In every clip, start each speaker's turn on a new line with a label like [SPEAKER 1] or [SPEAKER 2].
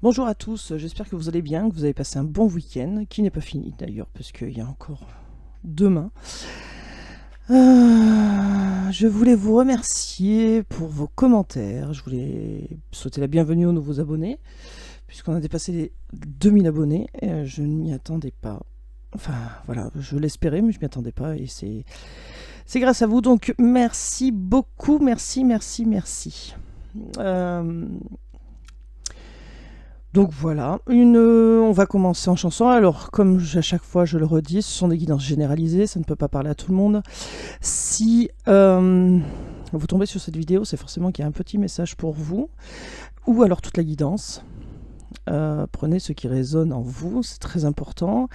[SPEAKER 1] Bonjour à tous, j'espère que vous allez bien, que vous avez passé un bon week-end, qui n'est pas fini d'ailleurs, parce qu'il y a encore demain. Je voulais vous remercier pour vos commentaires, je voulais souhaiter la bienvenue aux nouveaux abonnés, puisqu'on a dépassé les 2000 abonnés, et je ne m'y attendais pas. Enfin voilà, je l'espérais, mais je ne m'y attendais pas, et c'est grâce à vous, donc merci beaucoup, merci. Euh, Donc voilà, on va commencer en chanson. Alors, comme à chaque fois je le redis, ce sont des guidances généralisées, ça ne peut pas parler à tout le monde. Si vous tombez sur cette vidéo, c'est forcément qu'il y a un petit message pour vous, ou alors toute la guidance. Prenez ce qui résonne en vous, c'est très important.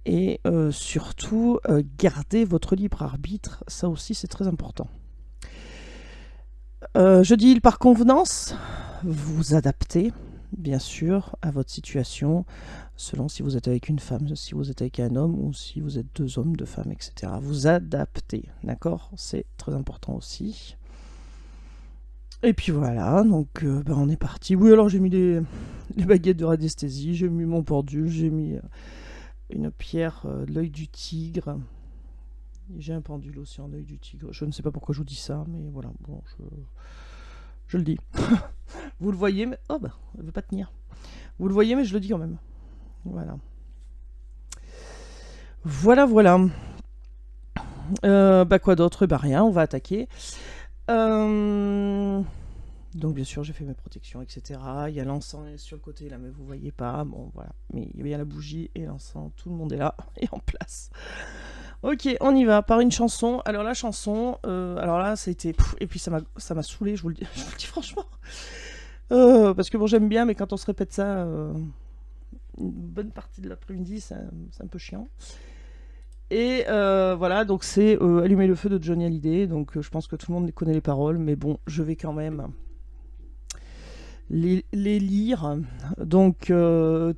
[SPEAKER 1] Et surtout, gardez votre libre arbitre, ça aussi c'est très important. Je dis par convenance, vous adaptez bien sûr à votre situation, selon si vous êtes avec une femme, si vous êtes avec un homme ou si vous êtes deux hommes, deux femmes, etc. Vous adaptez, d'accord? C'est très important aussi. Et puis voilà, donc on est parti. Oui, alors j'ai mis les baguettes de radiesthésie, j'ai mis mon pendule, j'ai mis une pierre de l'œil du tigre. J'ai un pendule aussi en œil du tigre. Je ne sais pas pourquoi je vous dis ça, mais voilà, bon, je le dis. Vous le voyez, mais... Oh bah, elle veut pas tenir. Vous le voyez, mais je le dis quand même. Voilà. Voilà. Quoi d'autre? Bah rien, on va attaquer. Donc bien sûr, j'ai fait mes protections, etc. Il y a l'encens sur le côté là, mais vous voyez pas. Bon, voilà. Mais il y a bien la bougie et l'encens. Tout le monde est là et en place. Ok, on y va par une chanson. Alors la chanson, alors là, ça a été... Et puis ça m'a saoulé, je vous le dis, je vous le dis franchement. Parce que bon, j'aime bien, mais quand on se répète ça une bonne partie de l'après-midi, c'est un peu chiant. Et voilà, donc c'est Allumer le feu de Johnny Hallyday. Donc je pense que tout le monde connaît les paroles, mais bon, je vais quand même les lire. Donc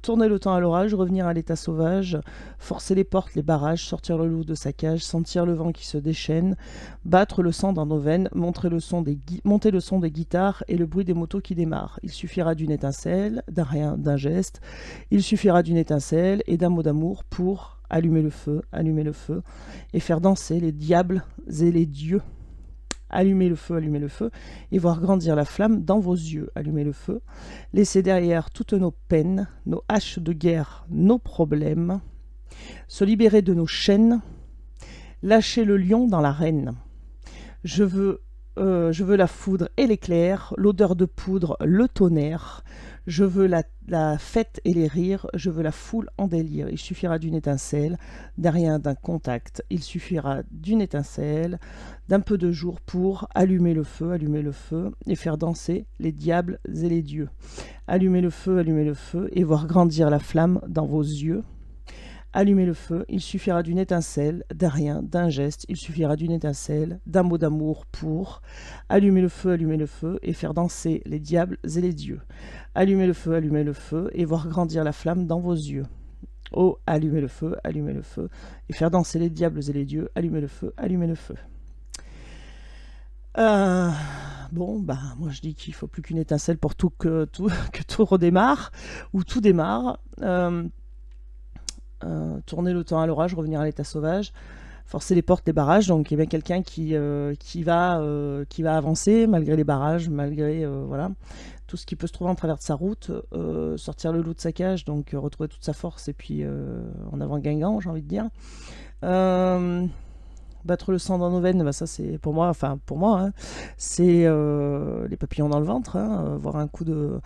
[SPEAKER 1] tourner le temps à l'orage, revenir à l'état sauvage, forcer les portes, les barrages, sortir le loup de sa cage, sentir le vent qui se déchaîne, battre le sang dans nos veines, monter le son des guitares et le bruit des motos qui démarrent. Il suffira d'une étincelle, d'un rien, d'un geste. Il suffira d'une étincelle et d'un mot d'amour pour allumer le feu, et faire danser les diables et les dieux. Allumez le feu, et voir grandir la flamme dans vos yeux. Allumez le feu, laissez derrière toutes nos peines, nos haches de guerre, nos problèmes, se libérer de nos chaînes, lâcher le lion dans l'arène. Je veux la foudre et l'éclair, l'odeur de poudre, le tonnerre. Je veux la fête et les rires, je veux la foule en délire. Il suffira d'une étincelle, d'un rien, d'un contact. Il suffira d'une étincelle, d'un peu de jour pour allumer le feu, et faire danser les diables et les dieux. Allumez le feu, et voir grandir la flamme dans vos yeux. Allumez le feu, il suffira d'une étincelle, d'un rien, d'un geste, il suffira d'une étincelle, d'un mot d'amour pour allumer le feu, et faire danser les diables et les dieux. Allumez le feu, et voir grandir la flamme dans vos yeux. Oh, allumez le feu, et faire danser les diables et les dieux. Allumez le feu, Bon, bah, moi je dis qu'il faut plus qu'une étincelle pour que tout redémarre, ou tout démarre. Tourner le temps à l'orage, revenir à l'état sauvage, forcer les portes des barrages. Donc il y a bien quelqu'un qui va avancer malgré les barrages, malgré voilà, tout ce qui peut se trouver en travers de sa route, sortir le loup de sa cage, donc retrouver toute sa force et puis en avant Guingamp, j'ai envie de dire. Battre le sang dans nos veines, bah ça c'est pour moi, hein, c'est les papillons dans le ventre, hein, voir un coup de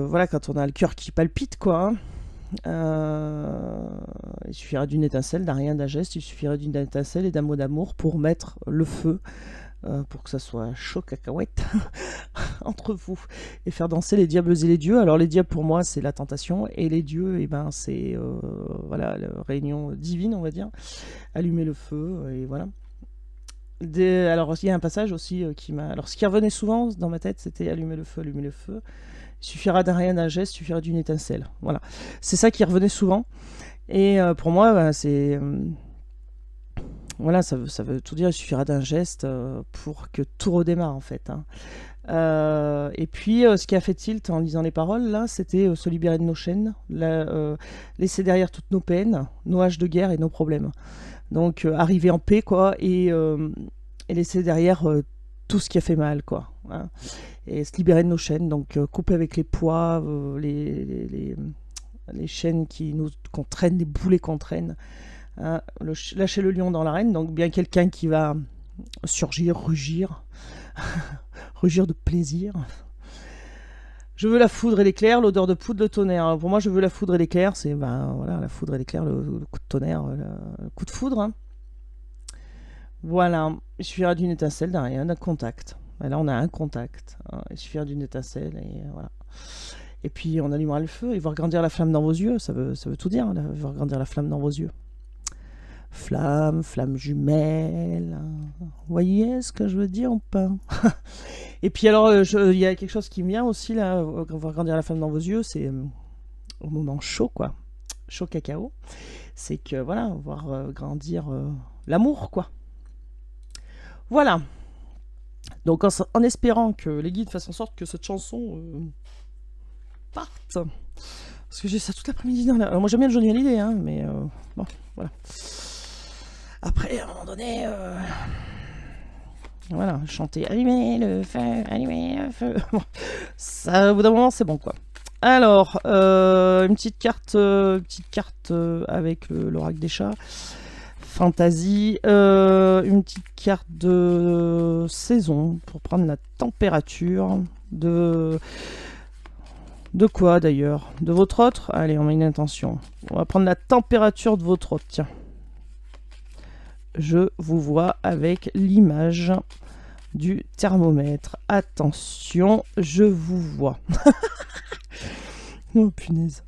[SPEAKER 1] voilà, quand on a le cœur qui palpite, quoi, hein. Il suffira d'une étincelle, d'un rien, d'un geste. Il suffirait d'une étincelle et d'un mot d'amour pour mettre le feu, pour que ça soit chaud cacahuète entre vous, et faire danser les diables et les dieux. Alors les diables pour moi c'est la tentation, et les dieux, et ben c'est voilà, la réunion divine, on va dire. Allumer le feu, et voilà. Alors il y a un passage aussi alors ce qui revenait souvent dans ma tête, c'était allumer le feu, il suffira d'un rien, d'un geste, il suffira d'une étincelle. Voilà. C'est ça qui revenait souvent. Et pour moi, bah, c'est... voilà, ça veut tout dire. Il suffira d'un geste pour que tout redémarre, en fait, hein. Et puis, ce qui a fait tilt en lisant les paroles, là, c'était se libérer de nos chaînes, laisser derrière toutes nos peines, nos haches de guerre et nos problèmes. Donc, arriver en paix, quoi, et laisser derrière tout ce qui a fait mal, quoi. Hein. Et se libérer de nos chaînes, donc couper avec les poids, les chaînes qu'on traîne, les boulets qu'on traîne. Hein. Lâcher le lion dans l'arène, donc bien quelqu'un qui va surgir, rugir, rugir de plaisir. Je veux la foudre et l'éclair, l'odeur de poudre, le tonnerre. Alors pour moi, je veux la foudre et l'éclair, c'est voilà, la foudre et l'éclair, le coup de tonnerre, le coup de foudre. Hein. Voilà, il suffira d'une étincelle, d'un rien, d'un contact. Et là, on a un contact. Hein. Il suffira d'une étincelle, et voilà. Et puis, on allumera le feu, et voir grandir la flamme dans vos yeux, ça veut tout dire, là, voir grandir la flamme dans vos yeux. Flamme jumelle. Vous voyez ce que je veux dire ou pas? Et puis alors, il y a quelque chose qui me vient aussi, là, voir grandir la flamme dans vos yeux, c'est au moment chaud, quoi. Chaud cacao. C'est que, voilà, voir grandir l'amour, quoi. Voilà. Donc, en espérant que les guides fassent en sorte que cette chanson parte. Parce que j'ai ça toute l'après-midi dans la... Alors, moi, j'aime bien Johnny Hallyday, hein, mais bon, voilà. Après, à un moment donné... Voilà, chanter allumer le feu. Bon, ça, au bout d'un moment, c'est bon, quoi. Alors, une petite carte avec l'oracle des chats. Fantasy. Une petite carte de saison pour prendre la température de quoi d'ailleurs? De votre autre? Allez, on met une intention. On va prendre la température de votre autre, tiens. Je vous vois avec l'image du thermomètre. Attention, je vous vois. Oh punaise.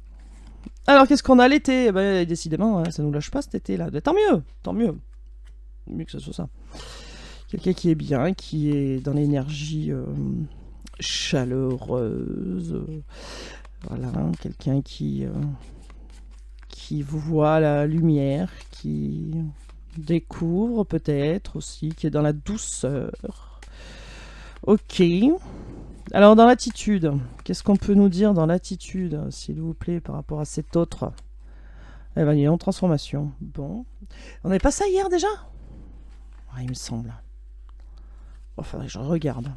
[SPEAKER 1] Alors, qu'est-ce qu'on a l'été? Décidément, hein, ça nous lâche pas cet été-là. Tant mieux, tant mieux. Mieux que ce soit ça. Quelqu'un qui est bien, qui est dans l'énergie chaleureuse. Voilà, quelqu'un qui vous voit la lumière, qui découvre peut-être aussi, qui est dans la douceur. Ok. Alors dans l'attitude, qu'est-ce qu'on peut nous dire dans l'attitude, s'il vous plaît, par rapport à cet autre? Eh ben, il est en transformation. Bon. On n'avait pas ça hier déjà? Ouais, il me semble. Enfin, je regarde.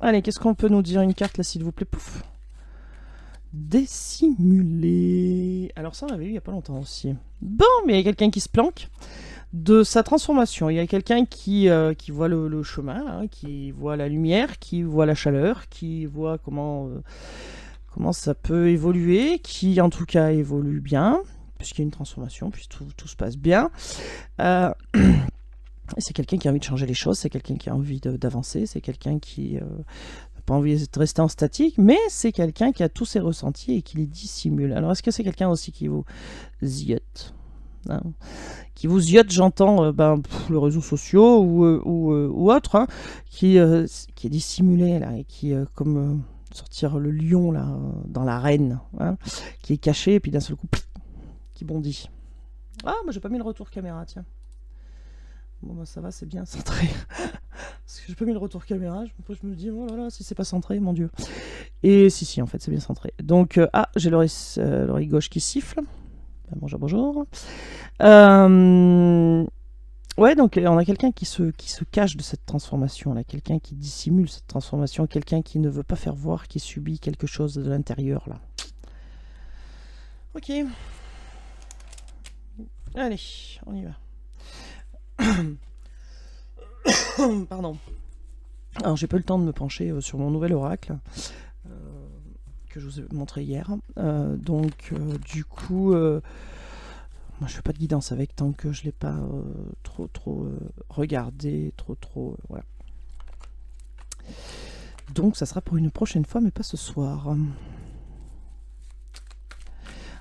[SPEAKER 1] Allez, qu'est-ce qu'on peut nous dire? Une carte là, s'il vous plaît. Pouf. Dissimuler. Alors ça, on l'avait eu il n'y a pas longtemps aussi. Bon, mais il y a quelqu'un qui se planque de sa transformation. Il y a quelqu'un qui voit le chemin, hein, qui voit la lumière, qui voit la chaleur, qui voit comment ça peut évoluer, qui en tout cas évolue bien, puisqu'il y a une transformation, puis tout se passe bien. C'est quelqu'un qui a envie de changer les choses, c'est quelqu'un qui a envie d'avancer, c'est quelqu'un qui n'a pas envie de rester en statique, mais c'est quelqu'un qui a tous ses ressentis et qui les dissimule. Alors est-ce que c'est quelqu'un aussi qui vous ziote, hein, qui vous ziote, j'entends les réseaux sociaux ou autre, hein, qui est dissimulé là, et qui comme sortir le lion là dans l'arène, hein, qui est caché et puis d'un seul coup qui bondit. Ah, moi j'ai pas mis le retour caméra, tiens. Bon bah ça va, c'est bien centré. Parce que j'ai pas mis le retour caméra, je me dis oh là là, si c'est pas centré, mon dieu. Et si en fait c'est bien centré. Donc j'ai l'oreille gauche qui siffle. Bonjour, bonjour. Ouais, donc on a quelqu'un qui se cache de cette transformation, là, quelqu'un qui dissimule cette transformation, quelqu'un qui ne veut pas faire voir, qui subit quelque chose de l'intérieur, là. Ok. Allez, on y va. Pardon. Alors, j'ai pas eu le temps de me pencher sur mon nouvel oracle que je vous ai montré hier. Du coup... moi, je fais pas de guidance avec tant que je l'ai pas trop regardé, voilà. Donc, ça sera pour une prochaine fois, mais pas ce soir.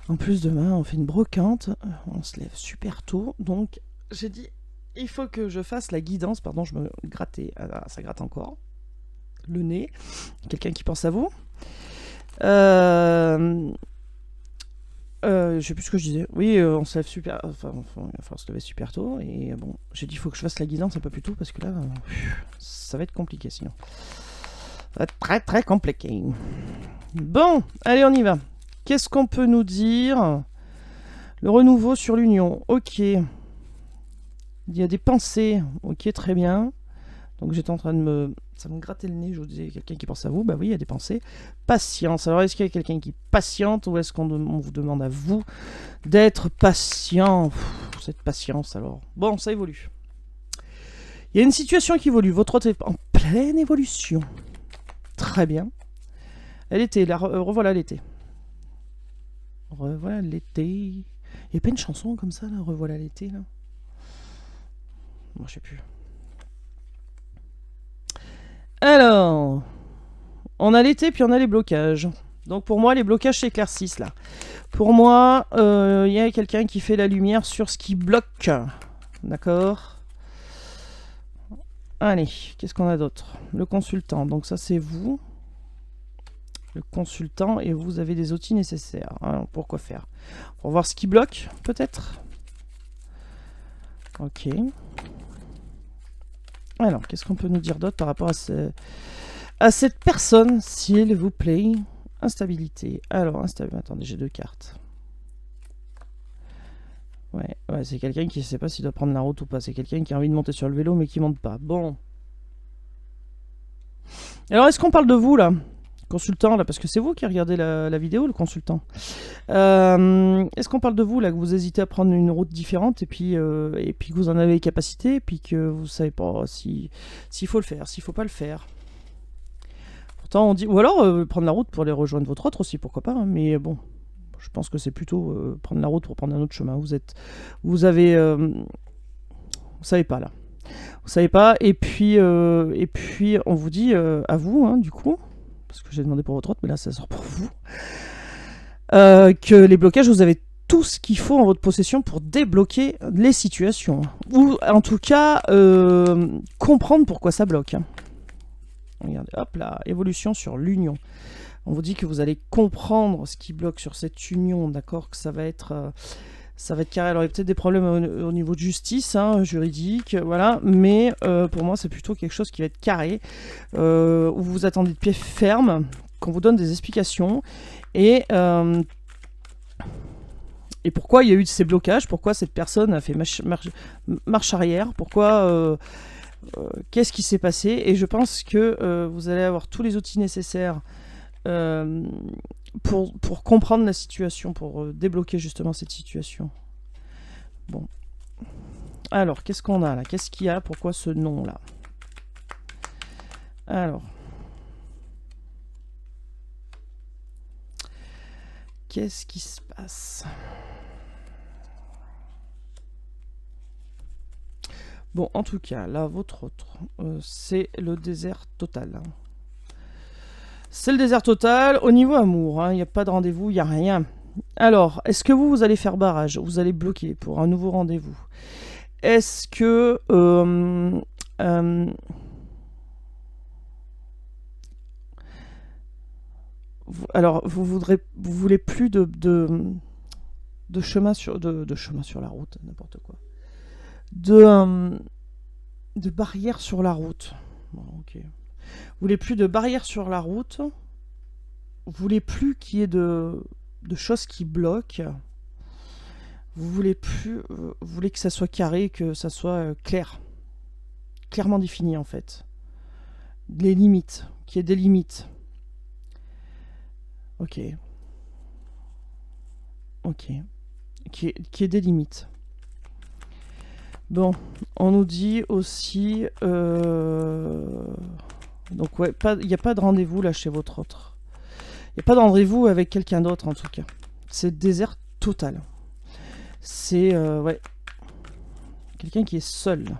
[SPEAKER 1] En plus, demain, on fait une brocante. On se lève super tôt. Donc, j'ai dit, il faut que je fasse la guidance. Pardon, je me grattais. Ah, ça gratte encore. Le nez. Quelqu'un qui pense à vous. Je sais plus ce que je disais. Oui, on se lève super... Enfin, il va falloir se lever super tôt. Et bon, j'ai dit, il faut que je fasse la guidance un peu plus tôt parce que là, ça va être compliqué sinon. Ça va être très très compliqué. Bon, allez, on y va. Qu'est-ce qu'on peut nous dire? Le renouveau sur l'union. Ok. Il y a des pensées. Ok, très bien. Donc j'étais en train de me... Ça me grattait le nez, je vous disais, quelqu'un qui pense à vous. Bah oui, il y a des pensées. Patience. Alors, est-ce qu'il y a quelqu'un qui patiente ou est-ce qu'on vous demande à vous d'être patient? Cette patience, alors. Bon, ça évolue. Il y a une situation qui évolue. Votre autre est en pleine évolution. Très bien. L'été, revoilà l'été. Revoilà l'été. Il n'y a pas une chanson comme ça, là, revoilà l'été, là? Moi, je sais plus. Alors, on a l'été, puis on a les blocages. Donc pour moi, les blocages s'éclaircissent, là. Pour moi, il y a quelqu'un qui fait la lumière sur ce qui bloque. D'accord? Allez, qu'est-ce qu'on a d'autre? Le consultant, donc ça c'est vous. Le consultant, et vous avez des outils nécessaires. Alors, pour quoi faire? Pour voir ce qui bloque, peut-être? Ok. Alors, qu'est-ce qu'on peut nous dire d'autre par rapport à cette personne, s'il vous plaît? Instabilité. Alors, instabilité. Attendez, j'ai 2 cartes. Ouais, c'est quelqu'un qui ne sait pas s'il doit prendre la route ou pas. C'est quelqu'un qui a envie de monter sur le vélo, mais qui ne monte pas. Bon. Alors, est-ce qu'on parle de vous, là? Consultant, là, parce que c'est vous qui regardez la vidéo, le consultant. Est-ce qu'on parle de vous, là, que vous hésitez à prendre une route différente et puis que vous en avez les capacités et puis que vous ne savez pas s'il faut le faire, s'il ne faut pas le faire? Pourtant, on dit... Ou alors, prendre la route pour aller rejoindre votre autre aussi, pourquoi pas, hein, mais bon... Je pense que c'est plutôt prendre la route pour prendre un autre chemin. Vous savez pas là. Vous savez pas. Et puis on vous dit à vous, hein, du coup, parce que j'ai demandé pour votre autre, mais là ça sort pour vous, que les blocages, vous avez tout ce qu'il faut en votre possession pour débloquer les situations, ou en tout cas comprendre pourquoi ça bloque. Hein. Regardez, hop là, évolution sur l'union. On vous dit que vous allez comprendre ce qui bloque sur cette union, d'accord, que ça va être carré. Alors il y a peut-être des problèmes au niveau de justice, hein, juridique, voilà, mais pour moi c'est plutôt quelque chose qui va être carré, où vous attendez de pied ferme, qu'on vous donne des explications, et pourquoi il y a eu ces blocages, pourquoi cette personne a fait marche arrière, pourquoi... qu'est-ce qui s'est passé? Et je pense que vous allez avoir tous les outils nécessaires pour comprendre la situation, pour débloquer justement cette situation. Bon. Alors, qu'est-ce qu'on a là? Qu'est-ce qu'il y a? Pourquoi ce nom là? Alors. Qu'est-ce qui se passe? Bon, en tout cas, là, votre autre, c'est le désert total. Hein. C'est le désert total. Au niveau amour, il n'y a pas de rendez-vous, il n'y a rien. Alors, est-ce que vous allez faire barrage? Vous allez bloquer pour un nouveau rendez-vous? Est-ce que... alors, vous voulez plus de chemin sur... de chemin sur la route, n'importe quoi. De barrières sur la route. Bon, ok. Vous voulez plus de barrières sur la route. Vous voulez plus qu'il y ait de choses qui bloquent. Vous voulez plus. Vous voulez que ça soit carré, que ça soit clair. Clairement défini en fait. Les limites. Qu'il y ait des limites. Ok. Ok. Qu'il y ait des limites. Bon, on nous dit aussi... Donc ouais, il n'y a pas de rendez-vous là chez votre autre. Il n'y a pas de rendez-vous avec quelqu'un d'autre en tout cas. C'est désert total. C'est ouais. Quelqu'un qui est seul.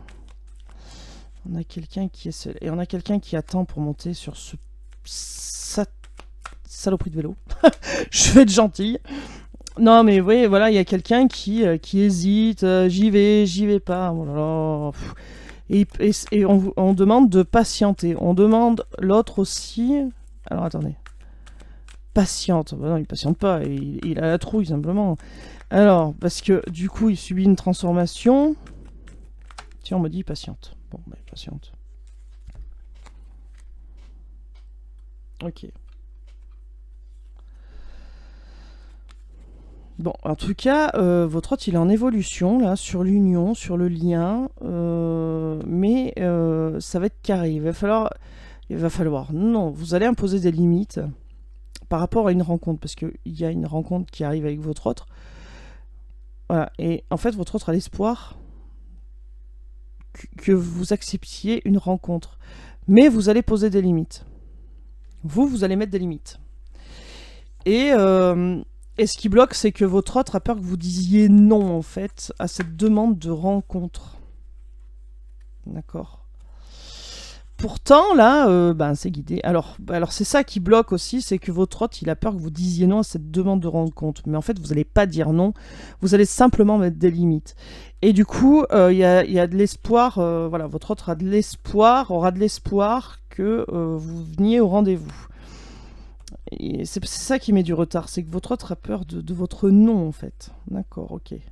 [SPEAKER 1] On a quelqu'un qui est seul. Et on a quelqu'un qui attend pour monter sur ce saloperie de vélo. Je vais être gentille. Non mais oui, voilà, il y a quelqu'un qui hésite. J'y vais pas. Oh là là. Et on demande de patienter. On demande l'autre aussi... Alors, attendez. Patiente. Bah non, il patiente pas. Il a la trouille, simplement. Alors, parce que, du coup, il subit une transformation. Tiens, on me dit patiente. Bon, bah, patiente. Ok. Bon, en tout cas, votre hôte, il est en évolution, là, sur l'union, sur le lien, mais ça va être carré. Il va falloir, non, vous allez imposer des limites par rapport à une rencontre, parce qu'il y a une rencontre qui arrive avec votre autre. Voilà, et en fait, votre autre a l'espoir que vous acceptiez une rencontre. Mais vous allez poser des limites. Vous allez mettre des limites. Et ce qui bloque, c'est que votre autre a peur que vous disiez non, en fait, à cette demande de rencontre. D'accord. Pourtant, là, ben, c'est guidé. Alors c'est ça qui bloque aussi, c'est que votre hôte, il a peur que vous disiez non à cette demande de rencontre. Mais en fait, vous n'allez pas dire non, vous allez simplement mettre des limites. Et du coup, il y a de l'espoir, voilà, votre hôte aura de l'espoir que vous veniez au rendez-vous. Et c'est ça qui met du retard, c'est que votre hôte a peur de votre non, en fait. D'accord, ok. Et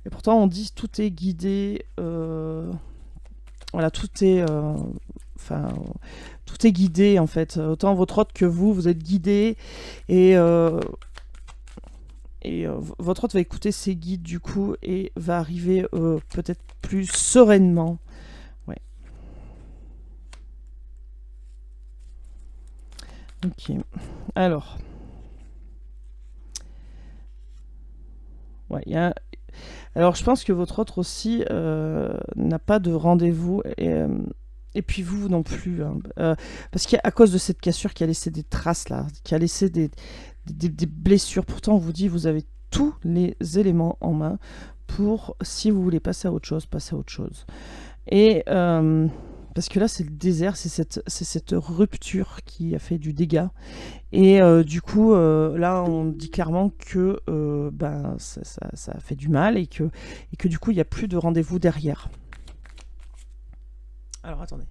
[SPEAKER 1] pourtant, on dit tout est guidé... voilà, tout est... Enfin, tout est guidé en fait. Autant votre hôte que vous êtes guidé et, votre hôte va écouter ses guides du coup et va arriver peut-être plus sereinement. Ouais. Ok. Alors. Ouais, alors je pense que votre hôte aussi n'a pas de rendez-vous et puis vous non plus. Hein. Parce qu'à cause de cette cassure qui a laissé des traces là, qui a laissé des blessures, pourtant on vous dit vous avez tous les éléments en main pour, si vous voulez passer à autre chose, passer à autre chose. Et parce que là c'est le désert, c'est cette rupture qui a fait du dégât. Et du coup, là on dit clairement que ben, ça fait du mal et que du coup il n'y a plus de rendez-vous derrière. Alors attendez,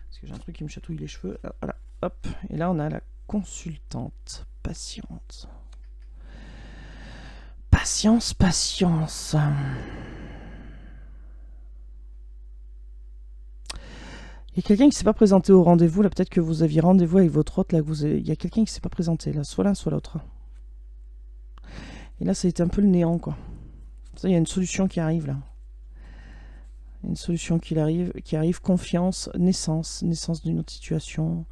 [SPEAKER 1] parce que j'ai un truc qui me chatouille les cheveux. Voilà, hop. Et là on a la consultante patiente. Patience, patience. Il y a quelqu'un qui ne s'est pas présenté au rendez-vous. Là, peut-être que vous aviez rendez-vous avec votre hôte. Là, il y a quelqu'un qui ne s'est pas présenté. Là, soit l'un, soit l'autre. Et là, ça a été un peu le néant, quoi. Ça, il y a une solution qui arrive, là. Une solution qui arrive. Confiance, naissance d'une autre situation.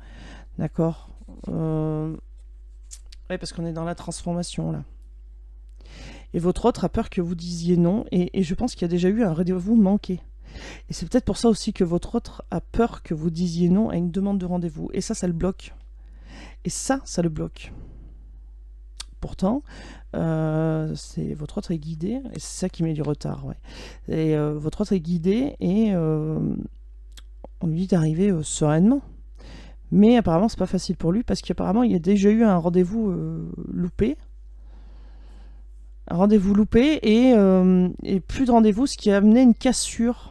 [SPEAKER 1] D'accord. Ouais, parce qu'on est dans la transformation, là. Et votre autre a peur que vous disiez non. Et je pense qu'il y a déjà eu un rendez-vous manqué. Et c'est peut-être pour ça aussi que votre autre a peur que vous disiez non à une demande de rendez-vous. Et ça le bloque. Et ça le bloque. Pourtant, votre autre est guidé, et c'est ça qui met du retard. Ouais. Et votre autre est guidé, et on lui dit d'arriver sereinement. Mais apparemment, c'est pas facile pour lui, parce qu'apparemment, il y a déjà eu un rendez-vous loupé. Un rendez-vous loupé, et plus de rendez-vous, ce qui a amené une cassure.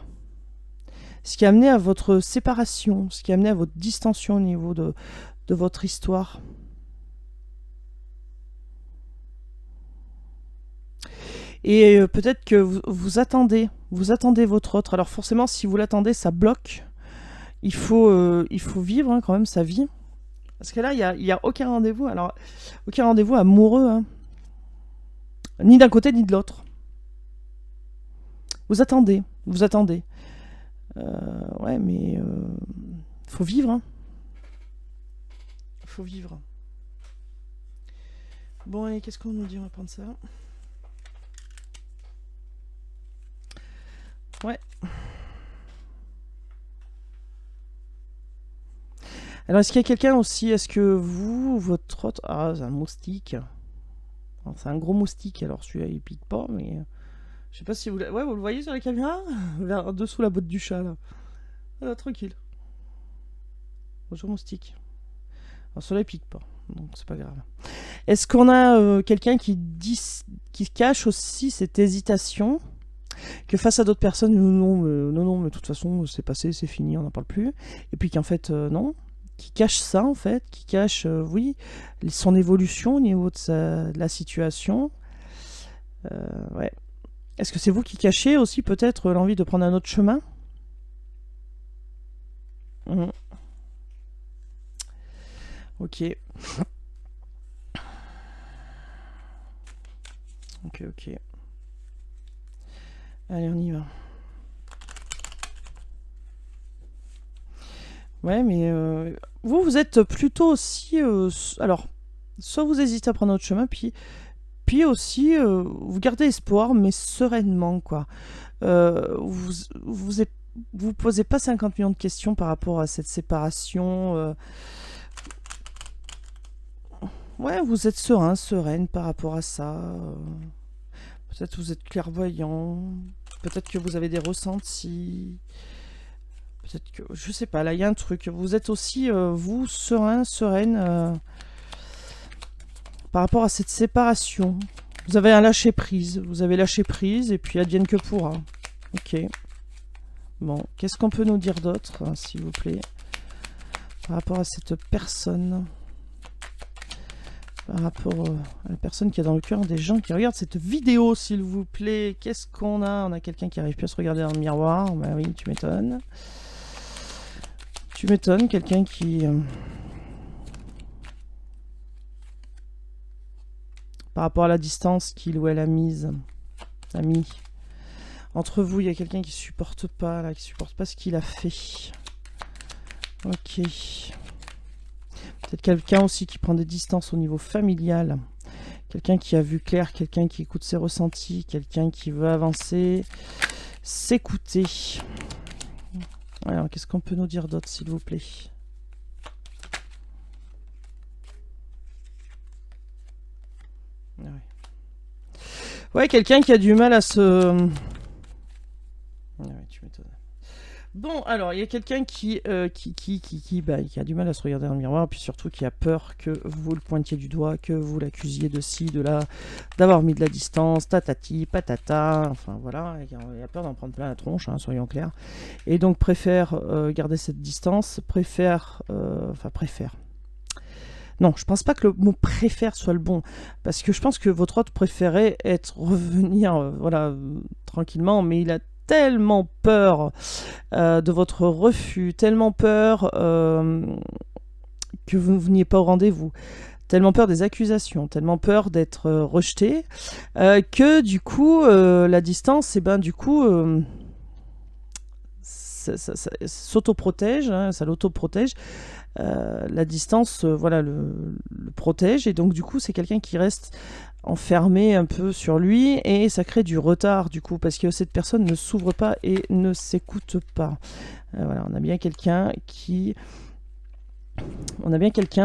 [SPEAKER 1] Ce qui a amené à votre séparation, ce qui a amené à votre distension au niveau de votre histoire. Et peut-être que vous attendez votre autre. Alors forcément, si vous l'attendez, ça bloque. Il faut vivre hein, quand même sa vie. Parce que là, il y a aucun rendez-vous. Alors, aucun rendez-vous amoureux. Hein. Ni d'un côté, ni de l'autre. Vous attendez. Ouais, mais faut vivre. Hein. Faut vivre. Bon, allez, qu'est-ce qu'on nous dit? On va prendre ça. Ouais. Alors, est-ce qu'il y a quelqu'un aussi? Est-ce que vous, votre autre... Ah, c'est un moustique. Alors, c'est un gros moustique. Alors, celui-là, il pique pas, mais... Je sais pas si vous... Ouais, vous le voyez sur la caméra? Vers dessous la botte du chat, là. Voilà, tranquille. Bonjour, moustique. Alors, celui-là, il pique pas. Donc, c'est pas grave. Est-ce qu'on a quelqu'un qui cache aussi cette hésitation que face à d'autres personnes, non, mais de toute façon, c'est passé, c'est fini, on n'en parle plus. Et puis qu'en fait, non. Qui cache ça, en fait. Qui cache, oui, son évolution au niveau de la situation. Ouais. Est-ce que c'est vous qui cachez aussi peut-être l'envie de prendre un autre chemin? Ok. Ok, ok. Allez, on y va. Ouais, mais vous êtes plutôt aussi... alors, soit vous hésitez à prendre autre chemin, puis aussi, vous gardez espoir, mais sereinement, quoi. Vous posez pas 50 millions de questions par rapport à cette séparation. Ouais, vous êtes serein, sereine par rapport à ça. Peut-être vous êtes clairvoyant. Peut-être que vous avez des ressentis. Peut-être que... Je sais pas, là, il y a un truc. Vous êtes aussi, vous, serein, sereine, par rapport à cette séparation. Vous avez un lâcher-prise. Vous avez lâché prise et puis advienne que pourra. Ok. Bon, qu'est-ce qu'on peut nous dire d'autre, hein, s'il vous plaît, par rapport à cette personne, par rapport à la personne qui est dans le cœur des gens qui regardent cette vidéo, s'il vous plaît. Qu'est-ce qu'on a? On a quelqu'un qui arrive plus à se regarder dans le miroir. Bah oui, tu m'étonnes. Tu m'étonnes, quelqu'un qui... par rapport à la distance qu'il ou elle a mis. Entre vous, il y a quelqu'un qui supporte pas, là, qui supporte pas ce qu'il a fait. Ok. Peut-être quelqu'un aussi qui prend des distances au niveau familial. Quelqu'un qui a vu clair, quelqu'un qui écoute ses ressentis, quelqu'un qui veut avancer, s'écouter. Alors, qu'est-ce qu'on peut nous dire d'autre, s'il vous plaît? Ouais, quelqu'un qui a du mal à se... Ouais, tu m'étonnes. Bon, alors, il y a quelqu'un qui a du mal à se regarder dans le miroir, puis surtout qui a peur que vous le pointiez du doigt, que vous l'accusiez de ci, de là, d'avoir mis de la distance, tatati, patata, enfin voilà, il a peur d'en prendre plein la tronche, hein, soyons clairs. Et donc préfère garder cette distance, préfère... Non, je pense pas que le mot préfère soit le bon, parce que je pense que votre autre préférait être revenir, voilà, tranquillement, mais il a tellement peur de votre refus, tellement peur que vous ne veniez pas au rendez-vous, tellement peur des accusations, tellement peur d'être rejeté, que du coup, la distance, et ben du coup, ça s'autoprotège, hein, ça l'autoprotège. La distance, voilà, le protège, et donc du coup, c'est quelqu'un qui reste enfermé un peu sur lui, et ça crée du retard du coup, parce que cette personne ne s'ouvre pas et ne s'écoute pas. Voilà, on a bien quelqu'un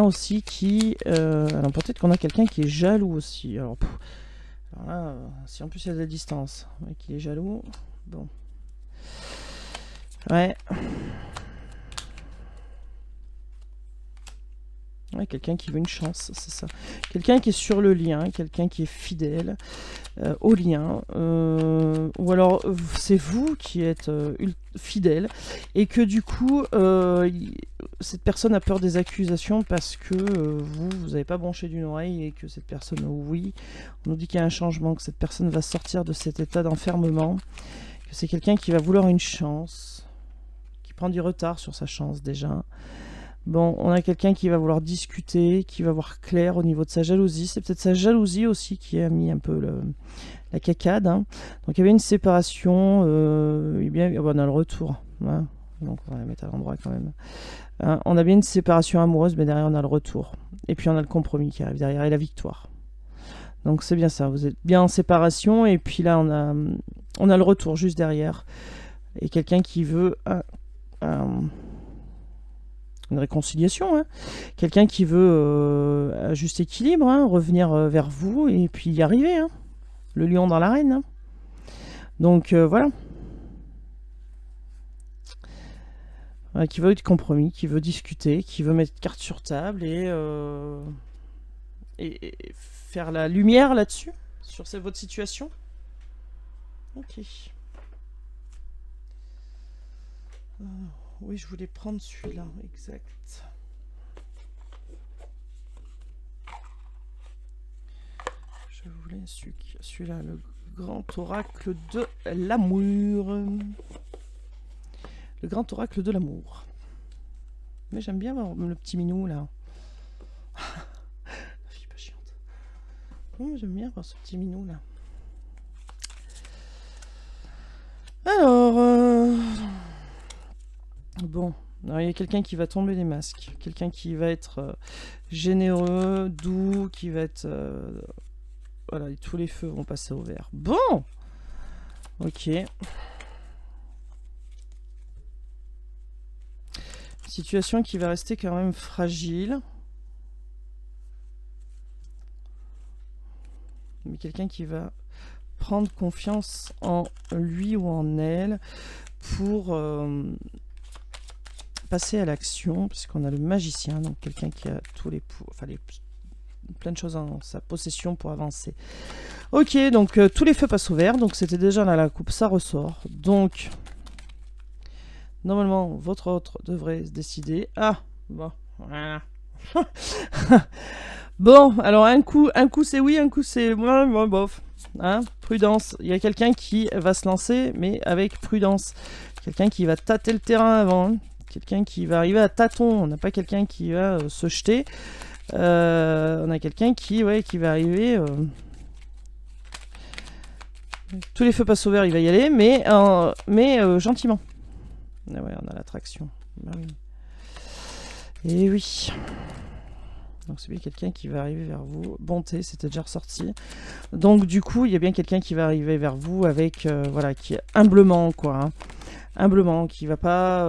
[SPEAKER 1] aussi qui... alors peut-être qu'on a quelqu'un qui est jaloux aussi. Alors là, si en plus il y a de la distance, et qu'il est jaloux, bon. Ouais. Ouais, quelqu'un qui veut une chance, c'est ça. Quelqu'un qui est sur le lien, quelqu'un qui est fidèle au lien. Ou alors c'est vous qui êtes fidèle et que du coup cette personne a peur des accusations parce que vous n'avez pas branché d'une oreille, et que cette personne, oui, on nous dit qu'il y a un changement, que cette personne va sortir de cet état d'enfermement, que c'est quelqu'un qui va vouloir une chance, qui prend du retard sur sa chance déjà. Bon, on a quelqu'un qui va vouloir discuter, qui va voir clair au niveau de sa jalousie. C'est peut-être sa jalousie aussi qui a mis un peu la cacade, hein. Donc il y avait une séparation, et bien, on a le retour. Hein. Donc on va la mettre à l'endroit quand même. Hein, on a bien une séparation amoureuse, mais derrière on a le retour. Et puis on a le compromis qui arrive derrière, et la victoire. Donc c'est bien ça, vous êtes bien en séparation, et puis là on a le retour juste derrière. Et quelqu'un qui veut... une réconciliation, hein. Quelqu'un qui veut un juste équilibre, hein, revenir vers vous et puis y arriver, hein. Le lion dans l'arène, hein. Donc voilà. Qui veut être compromis, qui veut discuter, qui veut mettre carte sur table et faire la lumière là-dessus, sur votre situation. Ok. Oui, je voulais prendre celui-là, exact. Je voulais celui-là, le grand oracle de l'amour. Le grand oracle de l'amour. Mais j'aime bien le petit minou, là. Oh, j'aime bien voir ce petit minou là. Alors, bon, alors, il y a quelqu'un qui va tomber les masques, quelqu'un qui va être généreux, doux, qui va être... voilà, tous les feux vont passer au vert. Bon, ok. Situation qui va rester quand même fragile. Mais quelqu'un qui va prendre confiance en lui ou en elle pour passer à l'action, puisqu'on a le magicien, donc quelqu'un qui a tous les, plein de choses en sa possession pour avancer. Ok, donc tous les feux passent au vert, donc c'était déjà là la coupe, ça ressort. Donc, normalement, votre autre devrait se décider. Ah, bon, voilà. Bon, alors un coup c'est oui, un coup c'est bof. Hein, prudence. Il y a quelqu'un qui va se lancer, mais avec prudence. Quelqu'un qui va tâter le terrain avant. Quelqu'un qui va arriver à tâtons. On n'a pas quelqu'un qui va se jeter. On a quelqu'un qui va arriver. Tous les feux passent au vert, il va y aller, mais gentiment. Ah ouais, on a l'attraction. Bah oui. Et oui. Donc c'est bien quelqu'un qui va arriver vers vous. Bonté, c'était déjà ressorti. Donc du coup, il y a bien quelqu'un qui va arriver vers vous avec, voilà, qui est humblement, quoi. Hein. Humblement, qui va pas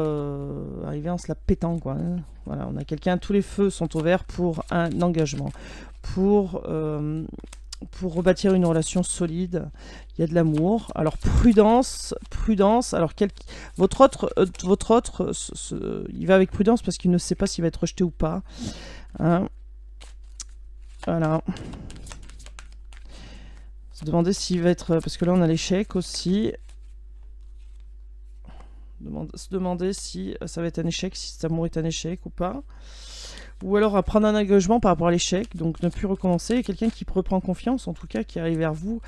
[SPEAKER 1] arriver en se la pétant, quoi. Hein. Voilà, on a quelqu'un, tous les feux sont au vert pour un engagement. Pour rebâtir une relation solide, il y a de l'amour. Alors prudence. Alors votre autre, il va avec prudence parce qu'il ne sait pas s'il va être rejeté ou pas. Hein. Voilà. Se demander s'il va être... Parce que là, on a l'échec aussi. Se demander si ça va être un échec, si cet amour est un échec ou pas. Ou alors à prendre un engagement par rapport à l'échec, donc ne plus recommencer. Quelqu'un qui reprend confiance, en tout cas, qui arrive vers vous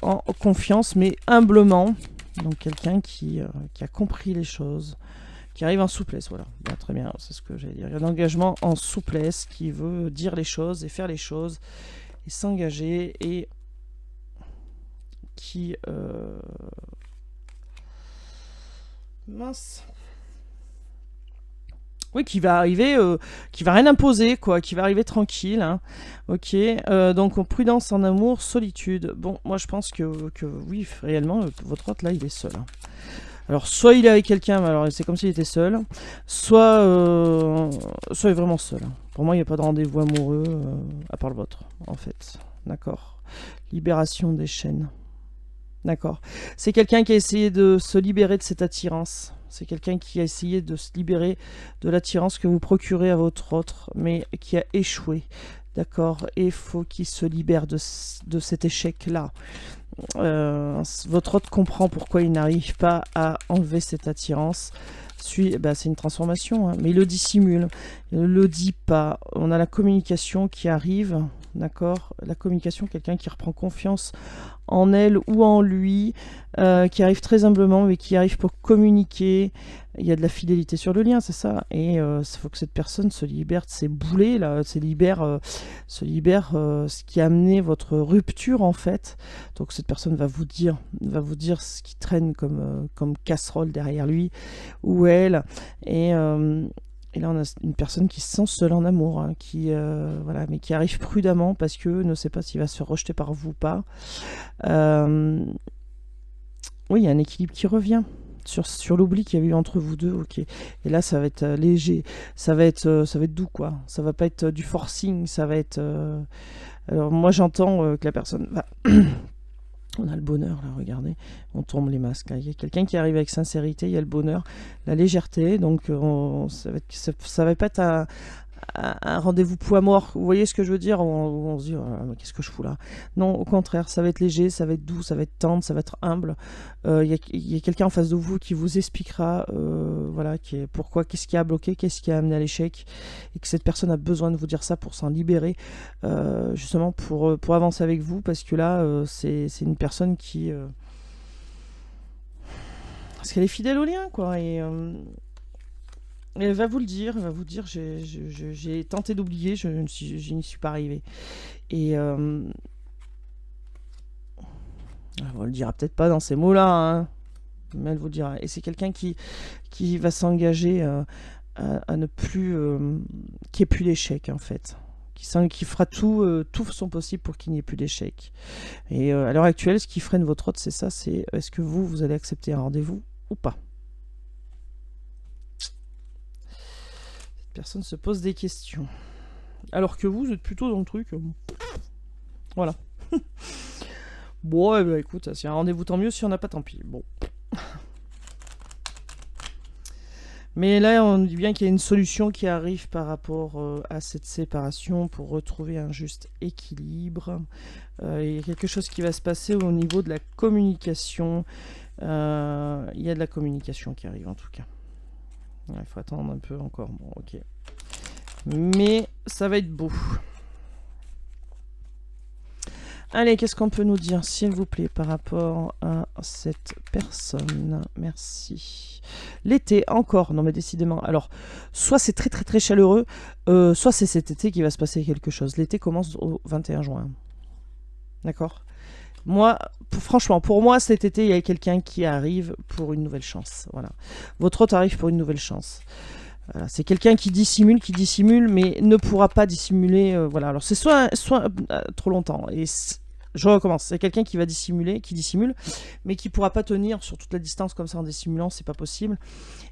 [SPEAKER 1] en confiance, mais humblement. Donc quelqu'un qui a compris les choses, qui arrive en souplesse, voilà. Bah, très bien, c'est ce que j'allais dire. Il y a un engagement en souplesse qui veut dire les choses et faire les choses et s'engager et qui... Mince. Oui, qui va arriver, qui va rien imposer, quoi, qui va arriver tranquille. Hein. Ok, donc prudence en amour, solitude. Bon, moi je pense que oui, réellement, votre hôte là, il est seul. Hein. Alors, soit il est avec quelqu'un, mais alors c'est comme s'il était seul, soit il est vraiment seul. Pour moi, il n'y a pas de rendez-vous amoureux, à part le vôtre, en fait. D'accord. Libération des chaînes. D'accord. C'est quelqu'un qui a essayé de se libérer de cette attirance. C'est quelqu'un qui a essayé de se libérer de l'attirance que vous procurez à votre autre, mais qui a échoué. D'accord. Et il faut qu'il se libère de cet échec-là. Votre autre comprend pourquoi il n'arrive pas à enlever cette attirance. C'est une transformation, hein, mais il le dissimule, il ne le dit pas. On a la communication qui arrive, d'accord. La communication, quelqu'un qui reprend confiance en elle ou en lui, qui arrive très humblement, mais qui arrive pour communiquer. Il y a de la fidélité sur le lien, c'est ça. Et il faut que cette personne se libère de ses boulets, là, se libère ce qui a amené votre rupture, en fait. Donc cette personne va vous dire ce qui traîne comme casserole derrière lui ou elle. Et là, on a une personne qui se sent seule en amour, hein, voilà, mais qui arrive prudemment parce que ne sait pas s'il va se faire rejeter par vous ou pas. Oui, il y a un équilibre qui revient sur l'oubli qu'il y a eu entre vous deux. Ok. Et là, ça va être léger, ça va être doux, quoi. Ça va pas être du forcing, ça va être. Alors moi, j'entends que la personne va. On a le bonheur, là, regardez. On tourne les masques. Là. Il y a quelqu'un qui arrive avec sincérité, il y a le bonheur, la légèreté. Donc, ça va pas être un rendez-vous poids mort. Vous voyez ce que je veux dire? Où on se dit, oh, qu'est-ce que je fous là? Non, au contraire, ça va être léger, ça va être doux, ça va être tendre, ça va être humble. Il y a quelqu'un en face de vous qui vous expliquera voilà, qu'est-ce qui a bloqué, qu'est-ce qui a amené à l'échec, et que cette personne a besoin de vous dire ça pour s'en libérer, justement pour avancer avec vous, parce que là, c'est une personne qui... parce qu'elle est fidèle au lien, quoi, et elle va vous le dire, j'ai tenté d'oublier, je n'y suis pas arrivé. Et Elle vous le dira peut-être pas dans ces mots-là, hein, mais elle vous le dira. Et c'est quelqu'un qui va s'engager à ne plus... qu'il n'y ait plus d'échec, en fait. Qui fera tout son possible pour qu'il n'y ait plus d'échec. Et à l'heure actuelle, ce qui freine votre hôte, c'est ça, c'est est-ce que vous allez accepter un rendez-vous ou pas. Cette personne se pose des questions. Alors que vous êtes plutôt dans le truc. Voilà. Bon, eh ben, écoute, si y a un rendez-vous, tant mieux. Si on n'a pas, tant pis. Bon. Mais là, on dit bien qu'il y a une solution qui arrive par rapport à cette séparation pour retrouver un juste équilibre. Il y a quelque chose qui va se passer au niveau de la communication. Il y a de la communication qui arrive en tout cas. Il faut attendre un peu encore. Bon, ok. Mais ça va être beau. Allez, qu'est-ce qu'on peut nous dire, s'il vous plaît, par rapport à cette personne? Merci. L'été, encore. Non, mais décidément. Alors, soit c'est très, très, très chaleureux, soit c'est cet été qu'il va se passer quelque chose. L'été commence au 21 juin. D'accord? Moi, franchement, pour moi, cet été, il y a quelqu'un qui arrive pour une nouvelle chance. Voilà. Votre hôte arrive pour une nouvelle chance. Voilà, c'est quelqu'un qui dissimule, mais ne pourra pas dissimuler. Voilà. Alors c'est soit trop longtemps. Et je recommence. C'est quelqu'un qui dissimule, mais qui pourra pas tenir sur toute la distance comme ça en dissimulant. C'est pas possible.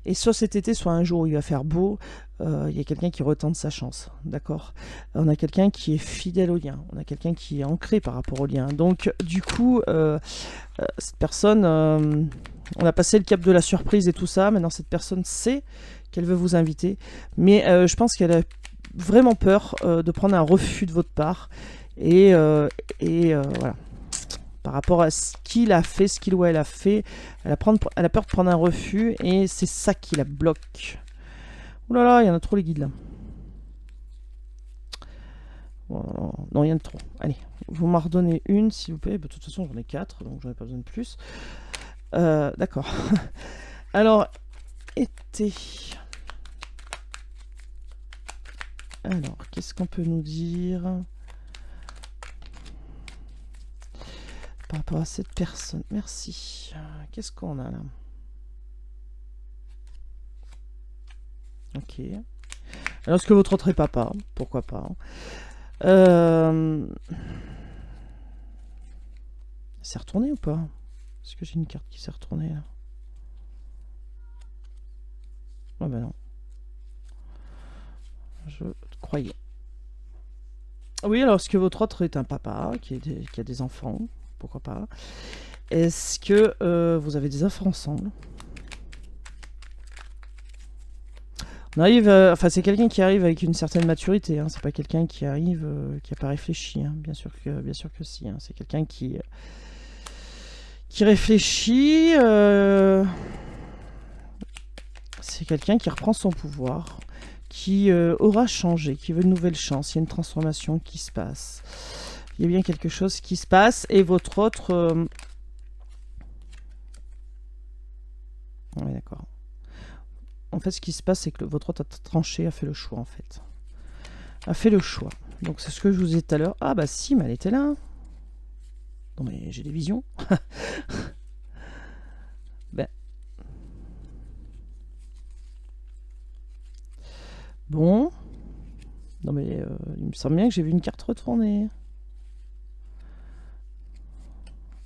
[SPEAKER 1] Et soit cet été, soit un jour où il va faire beau, il y a quelqu'un qui retente sa chance. D'accord. On a quelqu'un qui est fidèle au lien. On a quelqu'un qui est ancré par rapport au lien. Donc du coup, cette personne, on a passé le cap de la surprise et tout ça. Maintenant, cette personne sait qu'elle veut vous inviter, mais je pense qu'elle a vraiment peur de prendre un refus de votre part, et voilà, par rapport à ce qu'il a fait, ce qu'il ou elle a fait, elle a peur de prendre un refus, et c'est ça qui la bloque. Ouh là là, il y en a trop les guides là. Oh, non, il y en a trop. Allez, vous m'en redonnez une s'il vous plaît. De toute façon, j'en ai 4, donc j'en ai pas besoin de plus. D'accord. Alors, été. Alors, qu'est-ce qu'on peut nous dire par rapport à cette personne? Merci. Qu'est-ce qu'on a là? Ok. Alors, est-ce que votre autre est papa? Pourquoi pas? C'est retourné ou pas? Est-ce que j'ai une carte qui s'est retournée là? Ah bah non. Je croyais. Oui, alors est-ce que votre autre est un papa qui a des enfants? Pourquoi pas? Est-ce que vous avez des enfants ensemble? On arrive, enfin c'est quelqu'un qui arrive avec une certaine maturité, hein. C'est pas quelqu'un qui arrive qui a pas réfléchi, hein. Bien sûr que si, hein. C'est quelqu'un qui réfléchit. C'est quelqu'un qui reprend son pouvoir, qui aura changé, qui veut une nouvelle chance. Il y a une transformation qui se passe. Il y a bien quelque chose qui se passe, et votre autre... Oui, d'accord. En fait, ce qui se passe, c'est que votre autre a tranché, a fait le choix, en fait. A fait le choix. Donc, c'est ce que je vous disais tout à l'heure. Ah, bah si, mais elle était là. Non, mais j'ai des visions. Ben. Bon. Non, mais il me semble bien que j'ai vu une carte retourner.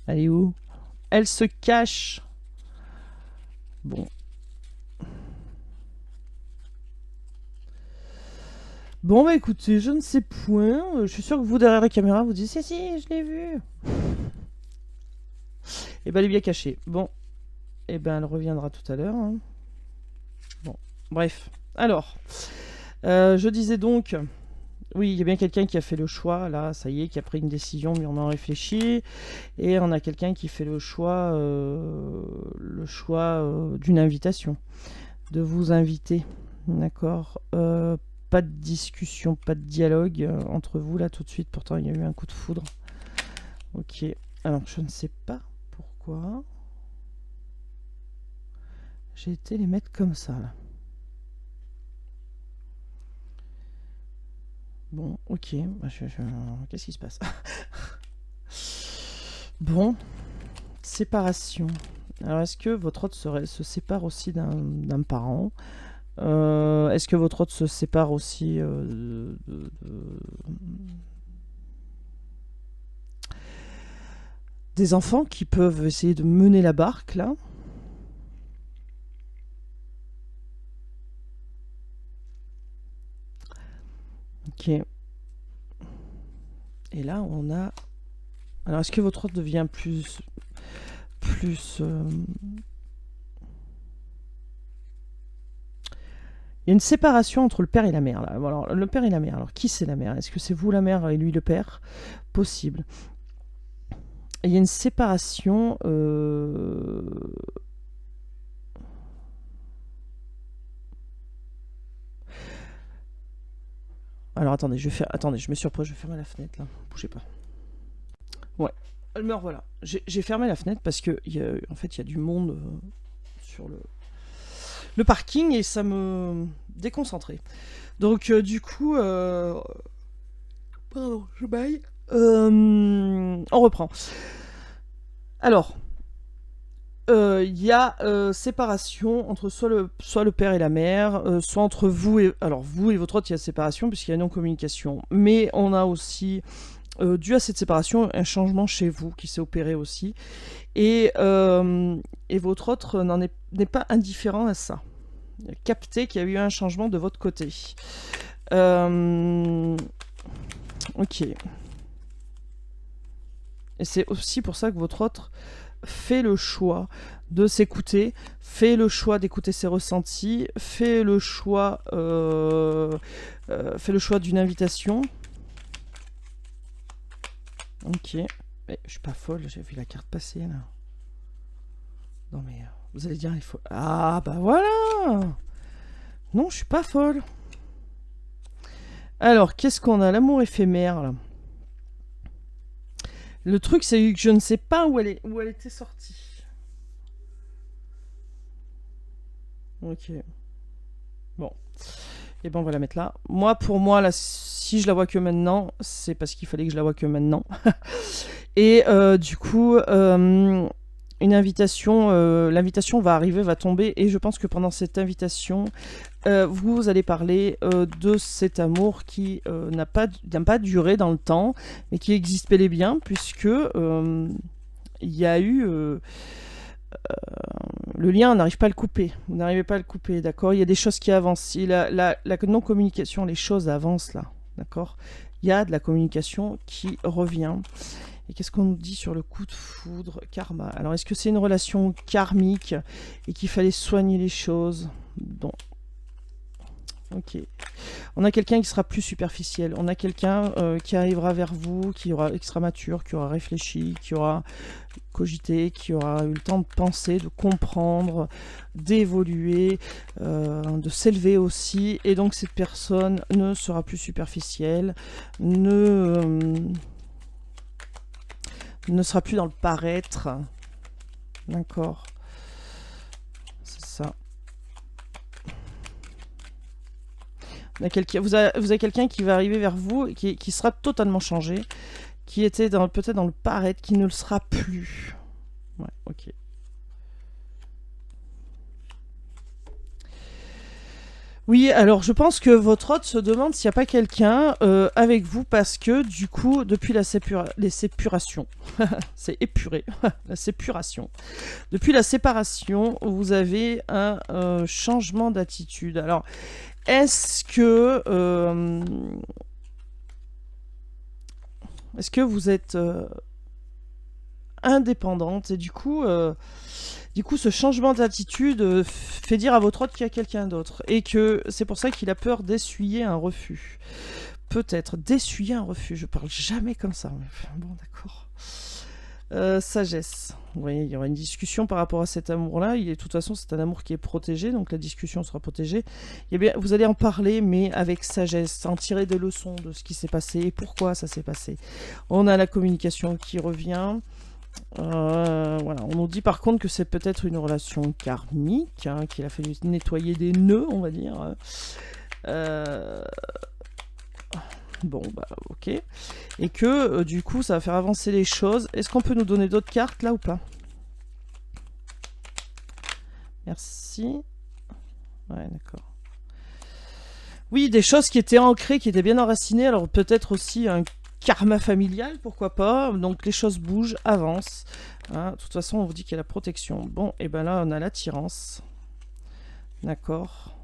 [SPEAKER 1] Elle est où? Elle se cache. Bon. Bon, bah écoutez, je ne sais point. Je suis sûr que vous, derrière la caméra, vous dites si, je l'ai vu. Et ben, elle est bien cachée. Bon. Et ben, elle reviendra tout à l'heure, hein. Bon. Bref. Alors. Je disais donc. Oui, il y a bien quelqu'un qui a fait le choix, là, ça y est, qui a pris une décision mûrement réfléchie. Et on a quelqu'un qui fait le choix d'une invitation. De vous inviter. D'accord. Pas de discussion, pas de dialogue entre vous là tout de suite. Pourtant, il y a eu un coup de foudre. Ok. Alors, je ne sais pas pourquoi. J'ai été les mettre comme ça là. Bon, ok. Qu'est-ce qui se passe? Bon. Séparation. Alors, est-ce que votre hôte se sépare aussi d'un parent? Est-ce que votre hôte se sépare aussi des enfants qui peuvent essayer de mener la barque, là? Ok. Et là, on a... Alors, est-ce que votre hôte devient plus... Il y a une séparation entre le père et la mère, là. Alors, le père et la mère. Alors, qui c'est la mère? Est-ce que c'est vous la mère et lui le père? Possible. Et il y a une séparation... Alors, attendez, attendez, je me surprends, je vais fermer la fenêtre, là. Bougez pas. Ouais. Me revoilà. J'ai fermé la fenêtre parce que, en fait, il y a du monde sur le parking et ça me déconcentrait. Donc, du coup... Pardon, je baille. On reprend. Alors, il y a séparation entre soit le père et la mère, soit entre vous et... Alors, vous et votre hôte, il y a séparation puisqu'il y a non-communication. Mais on a aussi, dû à cette séparation, un changement chez vous qui s'est opéré aussi. Et votre hôte n'est pas indifférent à ça. Captez qu'il y a eu un changement de votre côté. Ok. Et c'est aussi pour ça que votre hôte fait le choix de s'écouter, fait le choix d'écouter ses ressentis, fait le choix d'une invitation. Ok. Mais je suis pas folle, j'ai vu la carte passer là. Non mais vous allez dire il faut... Ah bah voilà. Non, je suis pas folle. Alors, qu'est-ce qu'on a? L'amour éphémère, là. Le truc, c'est que je ne sais pas où elle était sortie. Ok. Bon. Et ben, on va la mettre là. Moi, pour moi, là, si je la vois que maintenant, c'est parce qu'il fallait que je la vois que maintenant. Et du coup... une invitation, l'invitation va arriver, va tomber, et je pense que pendant cette invitation, vous allez parler de cet amour qui n'a pas duré dans le temps, mais qui existe bel et bien, puisque il y a eu... le lien, on n'arrive pas à le couper. Vous n'arrivez pas à le couper, d'accord? Il y a des choses qui avancent. Si la non-communication, les choses avancent là, d'accord? Il y a de la communication qui revient. Et qu'est-ce qu'on nous dit sur le coup de foudre? Karma. Alors, est-ce que c'est une relation karmique et qu'il fallait soigner les choses? Bon. Ok. On a quelqu'un qui sera plus superficiel. On a quelqu'un qui arrivera vers vous, qui sera mature, qui aura réfléchi, qui aura cogité, qui aura eu le temps de penser, de comprendre, d'évoluer, de s'élever aussi. Et donc, cette personne ne sera plus superficielle, ne sera plus dans le paraître. D'accord. C'est ça. Vous avez quelqu'un qui va arriver vers vous et qui sera totalement changé, qui était peut-être dans le paraître, qui ne le sera plus. Ouais, ok. Oui, alors je pense que votre hôte se demande s'il n'y a pas quelqu'un avec vous parce que du coup, depuis les sépurations, c'est épuré, la sépuration. Depuis la séparation, vous avez un changement d'attitude. Alors, est-ce que vous êtes indépendante et du coup, ce changement d'attitude fait dire à votre hôte qu'il y a quelqu'un d'autre et que c'est pour ça qu'il a peur d'essuyer un refus. Peut-être d'essuyer un refus. Je parle jamais comme ça. Bon, d'accord. Sagesse. Oui, il y aura une discussion par rapport à cet amour-là. De toute façon, c'est un amour qui est protégé, donc la discussion sera protégée. Eh bien, vous allez en parler, mais avec sagesse, en tirer des leçons de ce qui s'est passé et pourquoi ça s'est passé. On a la communication qui revient. Voilà. On nous dit par contre que c'est peut-être une relation karmique, hein, qu'il a fallu nettoyer des nœuds, on va dire. Bon, bah ok. Et que du coup, ça va faire avancer les choses. Est-ce qu'on peut nous donner d'autres cartes là ou pas? Merci. Ouais, d'accord. Oui, des choses qui étaient ancrées, qui étaient bien enracinées. Alors peut-être aussi un karma familial, pourquoi pas. Donc les choses bougent, avancent. Hein, de toute façon, on vous dit qu'il y a la protection. Bon, et ben là, on a l'attirance. D'accord.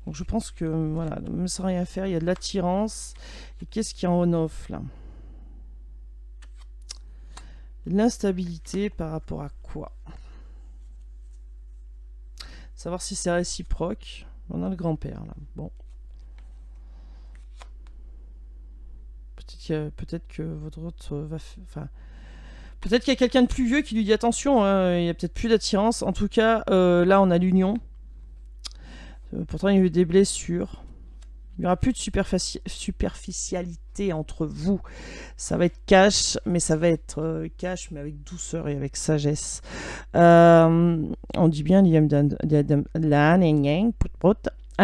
[SPEAKER 1] Donc je pense que, voilà, même sans rien faire, il y a de l'attirance. Et qu'est-ce qu'il y a en on-off, là? L'instabilité par rapport à quoi? Savoir si c'est réciproque. On a le grand-père, là. Bon. Peut-être que votre autre va... Enfin... Peut-être qu'il y a quelqu'un de plus vieux qui lui dit attention, hein, il y a peut-être plus d'attirance. En tout cas, là, on a l'union. Pourtant, il y a eu des blessures. Il n'y aura plus de superficialité entre vous. Ça va être cash, mais ça va être cash, mais avec douceur et avec sagesse. On dit bien un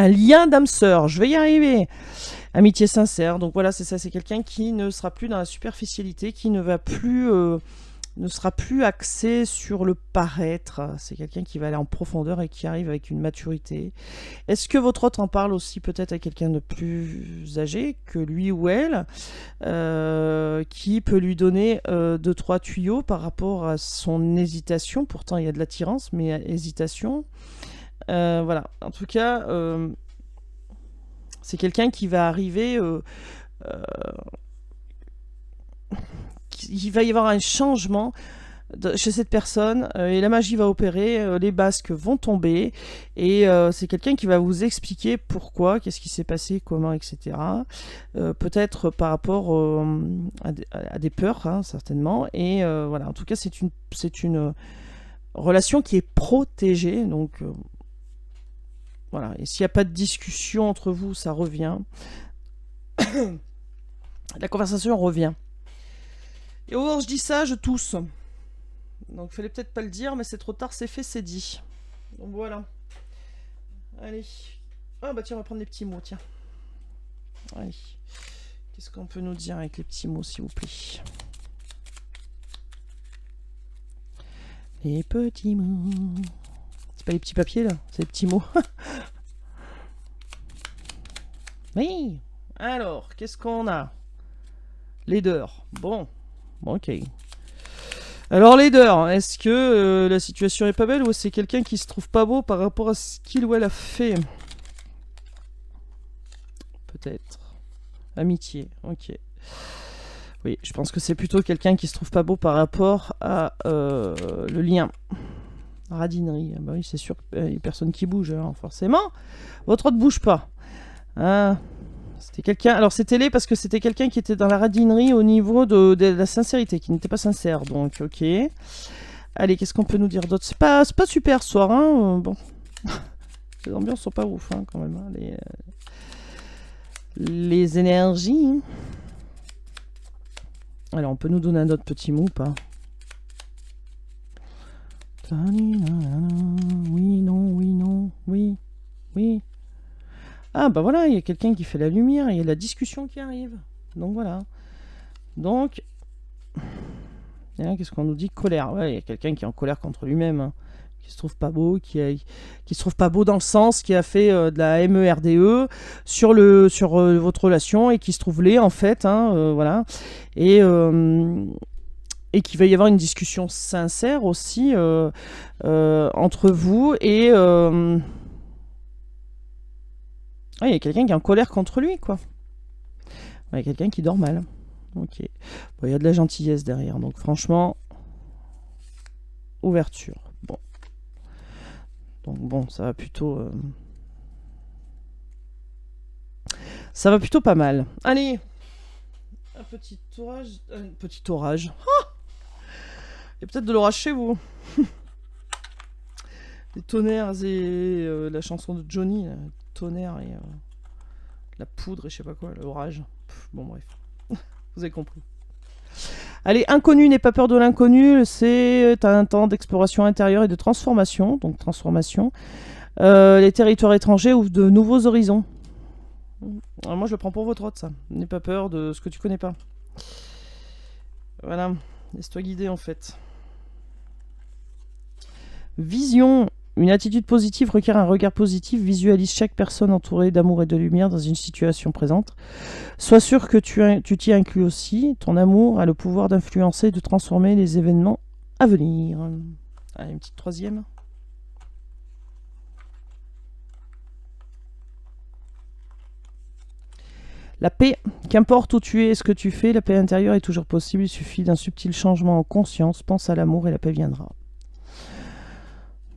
[SPEAKER 1] lien d'âme sœur. Je vais y arriver. Amitié sincère. Donc voilà, c'est ça. C'est quelqu'un qui ne sera plus dans la superficialité, qui ne va plus... ne sera plus axé sur le paraître. C'est quelqu'un qui va aller en profondeur et qui arrive avec une maturité. Est-ce que votre autre en parle aussi peut-être à quelqu'un de plus âgé que lui ou elle, qui peut lui donner 2-3 tuyaux par rapport à son hésitation? Pourtant, il y a de l'attirance, mais hésitation. Voilà. En tout cas, c'est quelqu'un qui va arriver... il va y avoir un changement chez cette personne et la magie va opérer, les basques vont tomber et c'est quelqu'un qui va vous expliquer pourquoi, qu'est-ce qui s'est passé, comment, etc. Peut-être par rapport à des peurs, hein, certainement. Et voilà, en tout cas, c'est une relation qui est protégée. Donc voilà, et s'il n'y a pas de discussion entre vous, ça revient. La conversation revient. Et au moment où je dis ça, je tousse. Donc il fallait peut-être pas le dire, mais c'est trop tard, c'est fait, c'est dit. Donc voilà. Allez. Ah bah tiens, on va prendre les petits mots, tiens. Allez. Qu'est-ce qu'on peut nous dire avec les petits mots, s'il vous plaît? Les petits mots. C'est pas les petits papiers, là, c'est les petits mots. Oui. Alors, qu'est-ce qu'on a? Leader. Bon, ok. Alors leader, est-ce que la situation est pas belle ou c'est quelqu'un qui se trouve pas beau par rapport à ce qu'il ou elle a fait? Peut-être. Amitié, ok. Oui, je pense que c'est plutôt quelqu'un qui se trouve pas beau par rapport à le lien. Radinerie, bah oui, c'est sûr qu'il y a personne qui bouge, hein, forcément. Votre autre bouge pas. Hein. C'était quelqu'un. Alors c'était laid parce que c'était quelqu'un qui était dans la radinerie au niveau de la sincérité, qui n'était pas sincère. Donc ok. Allez, qu'est-ce qu'on peut nous dire d'autre? C'est pas super ce soir, hein. Bon. Les ambiances sont pas ouf, hein, quand même. Hein. Les énergies. Alors on peut nous donner un autre petit mot ou pas? Oui, non, oui, non, oui, oui. Ah bah voilà, il y a quelqu'un qui fait la lumière, il y a la discussion qui arrive. Donc voilà. Donc, qu'est-ce qu'on nous dit? Colère. Ouais, il y a quelqu'un qui est en colère contre lui-même, hein, qui se trouve pas beau, qui se trouve pas beau dans le sens, qui a fait de la MERDE sur votre relation et qui se trouve laid en fait, hein, voilà. Et qu'il va y avoir une discussion sincère aussi entre vous et il y a quelqu'un qui est en colère contre lui, quoi. Il y a quelqu'un qui dort mal. Ok. Bon, il y a de la gentillesse derrière, donc franchement, ouverture. Bon. Donc bon, ça va plutôt... Ça va plutôt pas mal. Allez, un petit orage. Un petit orage. Ah, il y a peut-être de l'orage chez vous. Les tonnerres et la chanson de Johnny, là, tonnerre et la poudre et je sais pas quoi, l'orage. Bon bref, vous avez compris. Allez, inconnu, n'aie pas peur de l'inconnu, c'est un temps d'exploration intérieure et de transformation, donc transformation. Les territoires étrangers ouvrent de nouveaux horizons. Alors moi je le prends pour votre autre ça, n'aie pas peur de ce que tu connais pas. Voilà, laisse-toi guider en fait. Vision. Une attitude positive requiert un regard positif. Visualise chaque personne entourée d'amour et de lumière dans une situation présente. Sois sûr que tu t'y inclus aussi. Ton amour a le pouvoir d'influencer et de transformer les événements à venir. Allez, une petite troisième. La paix, qu'importe où tu es et ce que tu fais, la paix intérieure est toujours possible. Il suffit d'un subtil changement en conscience. Pense à l'amour et la paix viendra.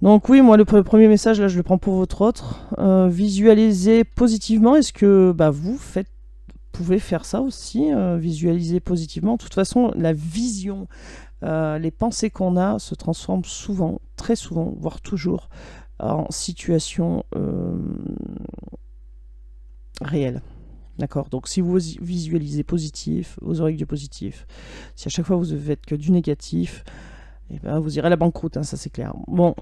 [SPEAKER 1] Donc oui, moi le premier message, là je le prends pour votre autre. Visualisez positivement. Est-ce que vous pouvez faire ça aussi, visualiser positivement. De toute façon, la vision, les pensées qu'on a se transforment souvent, très souvent, voire toujours, en situation réelle. D'accord. Donc si vous visualisez positif, vous aurez que du positif. Si à chaque fois vous ne faites que du négatif, eh ben, vous irez à la banqueroute, hein, ça c'est clair. Bon,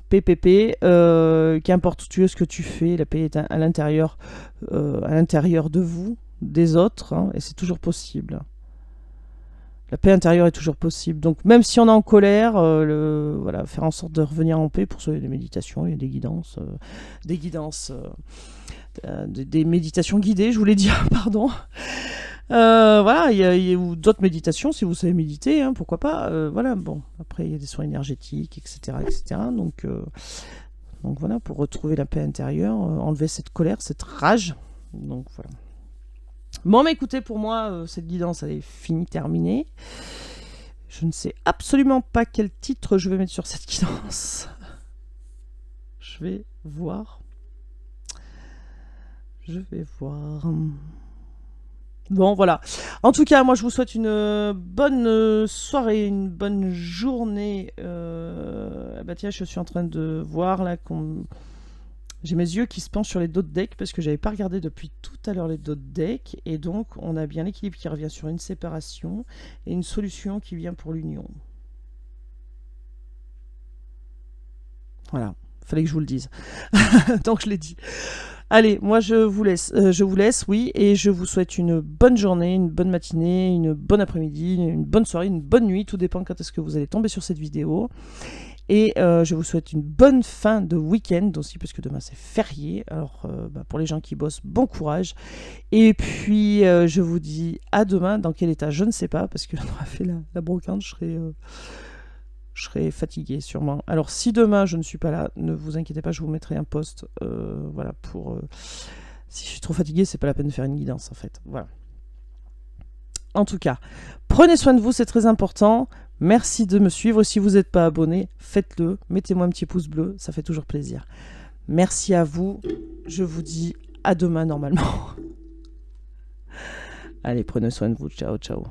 [SPEAKER 1] PPP, qu'importe où tu es, ce que tu fais, la paix est à l'intérieur de vous, des autres, hein, et c'est toujours possible. La paix intérieure est toujours possible. Donc même si on est en colère, voilà, faire en sorte de revenir en paix. Pour ça, il y a des méditations, il y a des guidances, des méditations guidées, je voulais dire, pardon. Voilà, il y a d'autres méditations si vous savez méditer, hein, pourquoi pas. Voilà, bon, après il y a des soins énergétiques, etc., etc. Donc voilà, pour retrouver la paix intérieure, enlever cette colère, cette rage. Donc voilà. Bon, mais écoutez, pour moi, cette guidance, elle est finie, terminée. Je ne sais absolument pas quel titre je vais mettre sur cette guidance. Je vais voir. Bon, voilà. En tout cas, moi, je vous souhaite une bonne soirée, une bonne journée. Tiens, je suis en train de voir là j'ai mes yeux qui se penchent sur les dos de deck parce que j'avais pas regardé depuis tout à l'heure les dos de deck. Et donc, on a bien l'équilibre qui revient sur une séparation et une solution qui vient pour l'union. Voilà. Fallait que je vous le dise. Donc, je l'ai dit. Allez, moi je vous laisse, oui, et je vous souhaite une bonne journée, une bonne matinée, une bonne après-midi, une bonne soirée, une bonne nuit, tout dépend quand est-ce que vous allez tomber sur cette vidéo. Et je vous souhaite une bonne fin de week-end aussi, parce que demain c'est férié. Alors pour les gens qui bossent, bon courage. Et puis je vous dis à demain, dans quel état, je ne sais pas, parce que on aura fait la brocante, je serai fatiguée sûrement. Alors si demain je ne suis pas là, ne vous inquiétez pas, je vous mettrai un post. Voilà, si je suis trop fatiguée, c'est pas la peine de faire une guidance en fait. Voilà. En tout cas, prenez soin de vous, c'est très important. Merci de me suivre. Si vous n'êtes pas abonné, faites-le. Mettez-moi un petit pouce bleu, ça fait toujours plaisir. Merci à vous. Je vous dis à demain normalement. Allez, prenez soin de vous. Ciao, ciao.